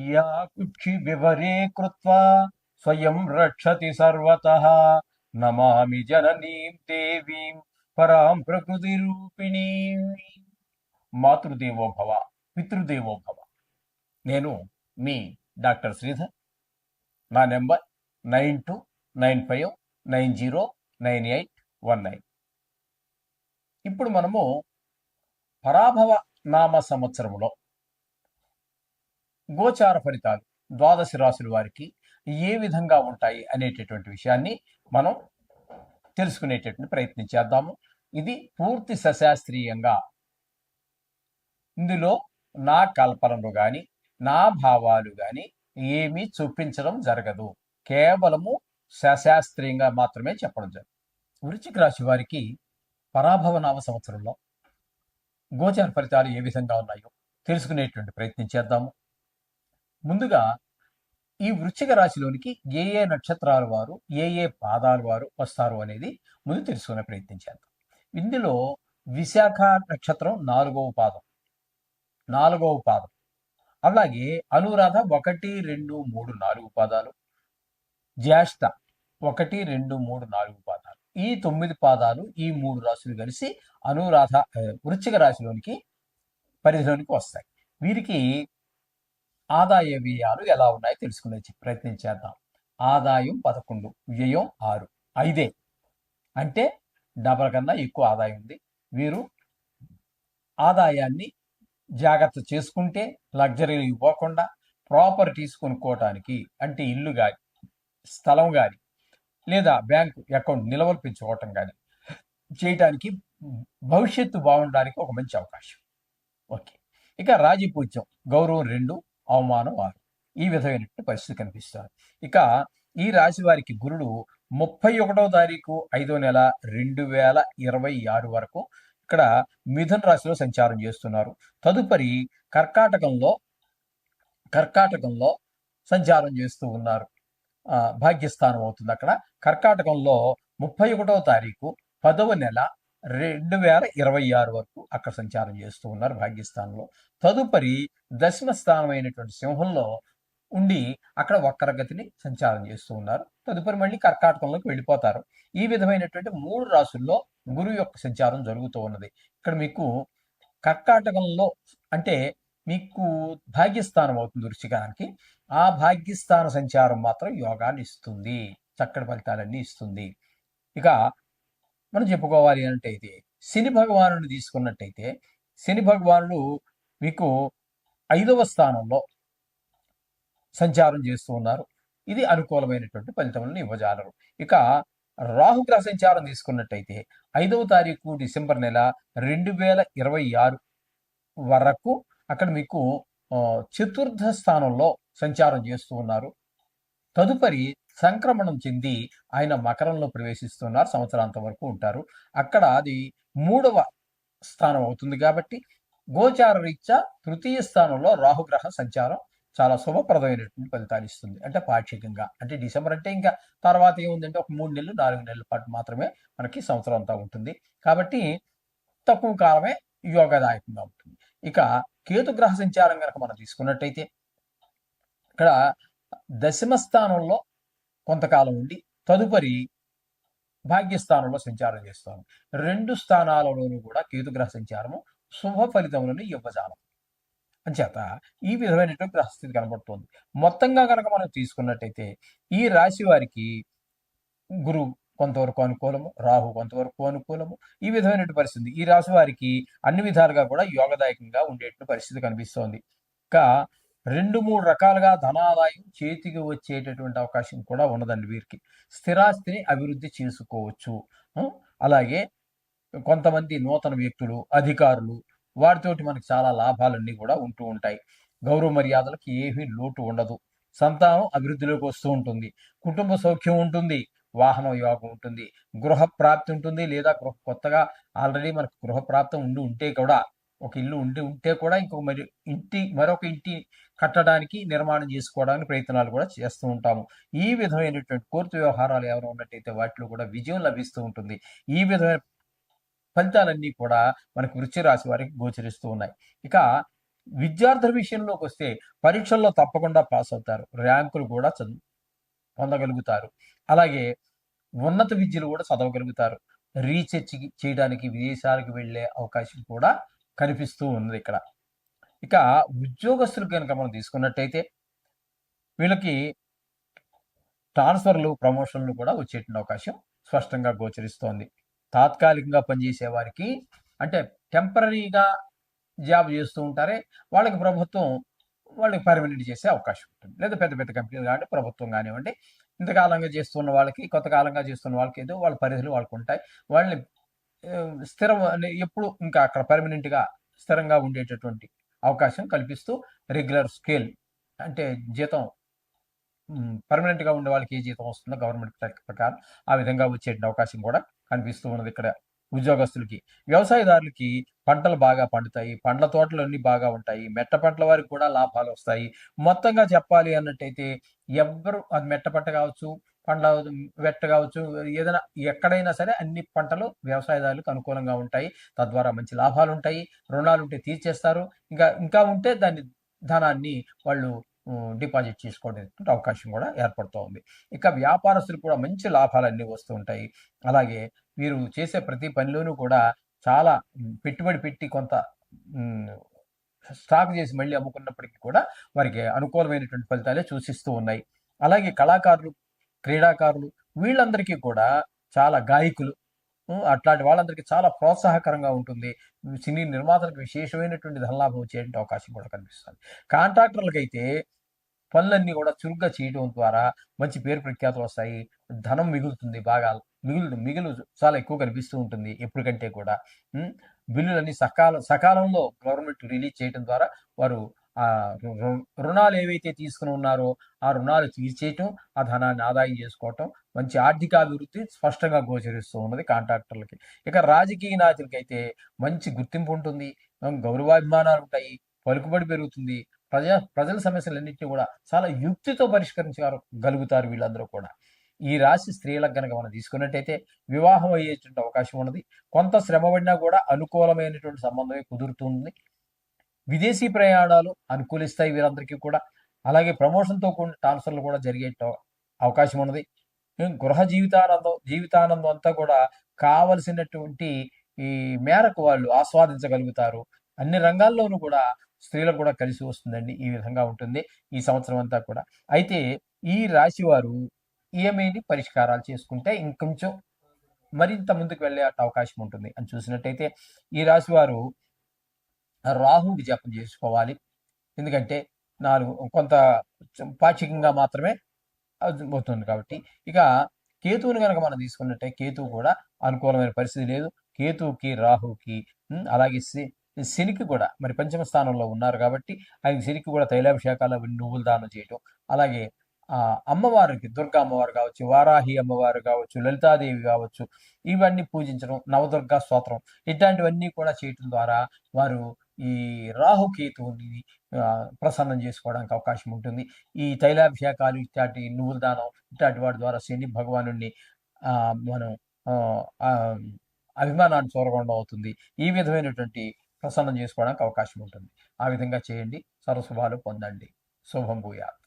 या कुक्षि विवरे कृत्वा स्वयं रक्षति सर्वतः नमामि जननीं देवीं परां प्रकृतिरूपिणीं. మాతృదేవో భవ, పితృదేవో భవ. నేను మీ డాక్టర్ శ్రీధర్. నా నెంబర్ 9295909819. ఇప్పుడు మనము పరాభవ నామ సంవత్సరంలో గోచార ఫలితాలు ద్వాదశ రాశుల వారికి ఏ విధంగా ఉంటాయి అనేటటువంటి విషయాన్ని మనం తెలుసుకునేటటువంటి ప్రయత్నం చేద్దాము. ఇది పూర్తి సశాస్త్రీయంగా, ఇందులో నా కల్పనలు కానీ నా భావాలు కానీ ఏమీ చూపించడం జరగదు. కేవలము సశాస్త్రీయంగా మాత్రమే చెప్పడం జరుగుతుంది. వృశ్చిక రాశి వారికి పరాభవ నామ సంవత్సరంలో గోచార ఫలితాలు ఏ విధంగా ఉన్నాయో తెలుసుకునేటువంటి ప్రయత్నం చేద్దాము. ముందుగా ఈ వృశ్చిక రాశిలోనికి ఏ ఏ నక్షత్రాల వారు, ఏ ఏ పాదాల వారు వస్తారు అనేది ముందు తెలుసుకునే ప్రయత్నం చేద్దాం. ఇందులో విశాఖ నక్షత్రం నాలుగవ పాదం, అలాగే అనురాధ 1, 2, 3, 4 పాదాలు, జ్యేష్ఠ 1, 2, 3, 4 పాదాలు. ఈ 9 పాదాలు, ఈ 3 రాశులు కలిసి అనురాధ వృశ్చిక రాశిలోనికి పరిధిలోనికి వస్తాయి. వీరికి ఆదాయ వ్యయాలు ఎలా ఉన్నాయో తెలుసుకునే ప్రయత్నం చేద్దాం. ఆదాయం 11, వ్యయం 6, 5 అంటే డబల్ కన్నా ఎక్కువ ఆదాయం ఉంది. వీరు ఆదాయాన్ని జాగ్రత్త చేసుకుంటే, లగ్జరీలు ఇవ్వకుండా ప్రాపర్టీస్ కొనుక్కోవటానికి, అంటే ఇల్లు కానీ స్థలం కానీ లేదా బ్యాంకు అకౌంట్ నిల్వలు పెంచుకోవటం కానీ చేయటానికి భవిష్యత్తు బాగుండడానికి ఒక మంచి అవకాశం. ఓకే, ఇక రాజపూజ్యం గౌరవం 2, అవమానం 6, ఈ విధమైనటువంటి పరిస్థితి కనిపిస్తుంది. ఇక ఈ రాశి వారికి గురుడు 31వ తారీఖు 5వ నెల 2026 వరకు ఇక్కడ మిథున రాశిలో సంచారం చేస్తున్నారు. తదుపరి కర్కాటకంలో సంచారం చేస్తూ ఉన్నారు. భాగ్యస్థానం అవుతుంది. అక్కడ కర్కాటకంలో 31వ తారీఖు 10వ నెల 2026 వరకు అక్కడ సంచారం చేస్తూ ఉన్నారు భాగ్యస్థానంలో. తదుపరి దశమ స్థానం అయినటువంటి సింహంలో ఉండి అక్కడ వక్రగతిని సంచారం చేస్తూ ఉన్నారు. తదుపరి మళ్ళీ కర్కాటకంలోకి వెళ్ళిపోతారు. ఈ విధమైనటువంటి 3 రాశుల్లో గురువు యొక్క సంచారం జరుగుతూ ఉన్నది. ఇక్కడ మీకు కర్కాటకంలో అంటే మీకు భాగ్యస్థానం అవుతుంది వృశ్చికానికి. ఆ భాగ్యస్థాన సంచారం మాత్రం యోగాన్ని ఇస్తుంది, చక్కటి ఫలితాలన్నీ ఇస్తుంది. ఇక మనం చెప్పుకోవాలి అంటే శని భగవానుని తీసుకున్నట్టయితే శని భగవానుడు మీకు 5వ స్థానంలో సంచారం చేస్తూ ఉన్నారు. ఇది అనుకూలమైనటువంటి ఫలితములను ఇవ్వజాలరు. ఇక రాహుగ్రహ సంచారం తీసుకున్నట్టయితే 5వ తారీఖు డిసెంబర్ నెల 2026 వరకు అక్కడ మీకు చతుర్థ స్థానంలో సంచారం చేస్తూ ఉన్నారు. తదుపరి సంక్రమణం చెంది ఆయన మకరంలో ప్రవేశిస్తున్నారు. సంవత్సరాంతం వరకు ఉంటారు. అక్కడ అది 3వ స్థానం అవుతుంది. కాబట్టి గోచార రీత్యా తృతీయ స్థానంలో రాహుగ్రహ సంచారం చాలా శుభప్రదమైనటువంటి ఫలితాలు ఇస్తుంది. అంటే పాక్షికంగా, అంటే డిసెంబర్ అంటే ఇంకా తర్వాత ఏముందంటే ఒక 3 నెలలు 4 నెలల పాటు మాత్రమే మనకి సంవత్సరం అంతా ఉంటుంది. కాబట్టి తక్కువ కాలమే యోగదాయకంగా ఉంటుంది. ఇక కేతుగ్రహ సంచారం కనుక మనం తీసుకున్నట్టయితే ఇక్కడ దశమ స్థానంలో కొంతకాలం ఉండి తదుపరి భాగ్యస్థానంలో సంచారం చేస్తాము. 2 స్థానాలలోనూ కూడా కేతుగ్రహ సంచారము శుభ ఫలితములను ఇవ్వజాలం. అంచేత ఈ విధమైనటువంటి గ్రహస్థితి కనబడుతోంది. మొత్తంగా కనుక మనం తీసుకున్నట్టయితే ఈ రాశి వారికి గురువు కొంతవరకు అనుకూలము, రాహు కొంతవరకు అనుకూలము, ఈ విధమైనటువంటి పరిస్థితి ఈ రాశి వారికి అన్ని విధాలుగా కూడా యోగదాయకంగా ఉండేటువంటి పరిస్థితి కనిపిస్తోంది. ఇంకా 2-3 రకాలుగా ధనాదాయం చేతికి వచ్చేటటువంటి అవకాశం కూడా ఉన్నదండి. వీరికి స్థిరాస్తిని అభివృద్ధి చేసుకోవచ్చు. అలాగే కొంతమంది నూతన వ్యక్తులు, అధికారులు, వారితోటి మనకి చాలా లాభాలన్నీ కూడా ఉంటూ ఉంటాయి. గౌరవ మర్యాదలకు ఏమీ లోటు ఉండదు. సంతానం అభివృద్ధిలోకి వస్తూ ఉంటుంది. కుటుంబ సౌఖ్యం ఉంటుంది. వాహనం యోగం ఉంటుంది. గృహ ప్రాప్తి ఉంటుంది. లేదా కొత్తగా ఆల్రెడీ మనకు గృహ ప్రాప్తం ఉంటే కూడా, ఒక ఇల్లు ఉంటే కూడా మరొక ఇంటి కట్టడానికి, నిర్మాణం చేసుకోవడానికి ప్రయత్నాలు కూడా చేస్తూ ఉంటాము. ఈ విధమైనటువంటి కోర్టు వ్యవహారాలు ఎవరు ఉన్నట్టయితే వాటిలో కూడా విజయం లభిస్తూ ఉంటుంది. ఈ విధమైన ఫలితాలన్నీ కూడా మనకు వృశ్చిక రాశి వారికి గోచరిస్తూ ఉన్నాయి. ఇక విద్యార్థుల విషయంలోకి వస్తే పరీక్షల్లో తప్పకుండా పాస్ అవుతారు, ర్యాంకులు కూడా పొందగలుగుతారు. అలాగే ఉన్నత విద్యలు కూడా చదవగలుగుతారు. రీసెర్చ్ చేయడానికి విదేశాలకు వెళ్ళే అవకాశం కూడా కనిపిస్తూ ఉంది ఇక్కడ. ఇక ఉద్యోగస్తులు కనుక మనం తీసుకున్నట్టయితే వీళ్ళకి ట్రాన్స్ఫర్లు, ప్రమోషన్లు కూడా వచ్చేటువంటి అవకాశం స్పష్టంగా గోచరిస్తోంది. తాత్కాలికంగా పనిచేసే వారికి, అంటే టెంపరీగా జాబ్ చేస్తూ ఉంటారే, వాళ్ళకి ప్రభుత్వం వాళ్ళకి పర్మనెంట్ చేసే అవకాశం ఉంటుంది. లేదా పెద్ద పెద్ద కంపెనీలు కానివ్వండి, ప్రభుత్వం కానివ్వండి, ఇంతకాలంగా చేస్తున్న వాళ్ళకి, కొంత కాలంగా చేస్తున్న వాళ్ళకి ఏదో వాళ్ళ పరిధులు వాళ్ళకు ఉంటాయి. వాళ్ళని స్థిరం ఎప్పుడు ఇంకా అక్కడ పర్మనెంట్గా స్థిరంగా ఉండేటటువంటి అవకాశం కల్పిస్తూ రెగ్యులర్ స్కేల్, అంటే జీతం పర్మనెంట్గా ఉండే వాళ్ళకి ఏ జీతం వస్తుందో గవర్నమెంట్ ప్రకారం ఆ విధంగా వచ్చే అవకాశం కూడా కనిపిస్తూ ఉన్నది ఇక్కడ ఉద్యోగస్తులకి. వ్యవసాయదారులకి పంటలు బాగా పండుతాయి, పండ్ల తోటలు అన్ని బాగా ఉంటాయి, మెట్ట పంటల వారికి కూడా లాభాలు వస్తాయి. మొత్తంగా చెప్పాలి అన్నట్టయితే ఎవ్వరు, అది మెట్ట పంట కావచ్చు, పండ్ల వెట్ట కావచ్చు, ఏదైనా ఎక్కడైనా సరే అన్ని పంటలు వ్యవసాయదారులకు అనుకూలంగా ఉంటాయి. తద్వారా మంచి లాభాలు ఉంటాయి, రుణాలు ఉంటే తీర్చేస్తారు, ఇంకా ఇంకా ఉంటే దాన్ని ధనాన్ని వాళ్ళు డిపాజిట్ చేసుకోవడానికి అవకాశం కూడా ఏర్పడుతూ ఉంది. ఇక వ్యాపారస్తులు కూడా మంచి లాభాలన్నీ వస్తూ ఉంటాయి. అలాగే వీరు చేసే ప్రతి పనిలోనూ కూడా చాలా పెట్టుబడి పెట్టి కొంత స్టాక్ చేసి మళ్ళీ అమ్ముకున్నప్పటికీ కూడా వారికి అనుకూలమైనటువంటి ఫలితాలే సూచిస్తూ ఉన్నాయి. అలాగే కళాకారులు, క్రీడాకారులు, వీళ్ళందరికీ కూడా, చాలా గాయకులు, అట్లాంటి వాళ్ళందరికీ చాలా ప్రోత్సాహకరంగా ఉంటుంది. సినీ నిర్మాతలకు విశేషమైనటువంటి ధనలాభం వచ్చేటువంటి అవకాశం కూడా కనిపిస్తుంది. కాంట్రాక్టర్లకైతే పనులన్నీ కూడా చురుగ్గా చేయడం ద్వారా మంచి పేరు ప్రఖ్యాతులు వస్తాయి, ధనం మిగులుతుంది, బాగా మిగులు చాలా ఎక్కువ కనిపిస్తూ ఉంటుంది ఎప్పటికంటే కూడా. బిల్లులన్నీ సకాలంలో గవర్నమెంట్ రిలీజ్ చేయడం ద్వారా వారు ఆ రుణాలు ఏవైతే తీసుకుని ఉన్నారో ఆ రుణాలు తీర్చేయటం, ఆ ధనాన్ని ఆదాయం చేసుకోవటం, మంచి ఆర్థిక అభివృద్ధి స్పష్టంగా గోచరిస్తూ ఉన్నది కాంట్రాక్టర్లకి. ఇక రాజకీయ నాయకులకైతే మంచి గుర్తింపు ఉంటుంది, గౌరవాభిమానాలు ఉంటాయి, పలుకుబడి పెరుగుతుంది, ప్రజల సమస్యలన్నింటినీ కూడా చాలా యుక్తితో పరిష్కరించగలుగుతారు వీళ్ళందరూ కూడా. ఈ రాశి స్త్రీలకు గనక మనం తీసుకున్నట్టయితే వివాహం అయ్యేటువంటి అవకాశం ఉన్నది. కొంత శ్రమపడినా కూడా అనుకూలమైనటువంటి సంబంధమే కుదురుతుంది. విదేశీ ప్రయాణాలు అనుకూలిస్తాయి వీరందరికీ కూడా. అలాగే ప్రమోషన్తో కూడిన ట్రాన్స్ఫర్లు కూడా జరిగే అవకాశం ఉన్నది. గృహ జీవితానందం అంతా కూడా కావలసినటువంటి ఈ మేరకు వాళ్ళు ఆస్వాదించగలుగుతారు. అన్ని రంగాల్లోనూ కూడా స్త్రీలకు కూడా కలిసి వస్తుందండి. ఈ విధంగా ఉంటుంది ఈ సంవత్సరం అంతా కూడా. అయితే ఈ రాశి వారు ఏమేమి పరిష్కారాలు చేసుకుంటే ఇంకొంచెం మరింత ముందుకు వెళ్ళే అవకాశం ఉంటుంది అని చూసినట్టయితే, ఈ రాశి వారు రాహుకి జపం చేసుకోవాలి. ఎందుకంటే కొంత పాక్షికంగా మాత్రమే అవుతుంది కాబట్టి. ఇక కేతువుని కనుక మనం తీసుకున్నట్టే కేతువు కూడా అనుకూలమైన పరిస్థితి లేదు. కేతువుకి, రాహుకి, అలాగే శనికి కూడా మరి పంచమ స్థానంలో ఉన్నారు కాబట్టి ఆయనకి శనికి కూడా తైలాభిషేకాలు నువ్వులు దానం చేయటం, అలాగే అమ్మవారికి, దుర్గా అమ్మవారు కావచ్చు, వారాహి అమ్మవారు కావచ్చు, లలితాదేవి కావచ్చు, ఇవన్నీ పూజించడం, నవదుర్గా స్తోత్రం, ఇట్లాంటివన్నీ కూడా చేయటం ద్వారా వారు ఈ రాహుకేతువుని ప్రసన్నం చేసుకోవడానికి అవకాశం ఉంటుంది. ఈ తైలాభిషేకాలు, ఇట్లాంటి నువ్వుల దానం, ఇట్లాంటి వాటి ద్వారా శని భగవాను మనం అభిమానాన్ని చూరగొండం అవుతుంది. ఈ విధమైనటువంటి ప్రసన్నం చేసుకోవడానికి అవకాశం ఉంటుంది. ఆ విధంగా చేయండి, సర్వశుభాలు పొందండి. శుభం భూయాత్.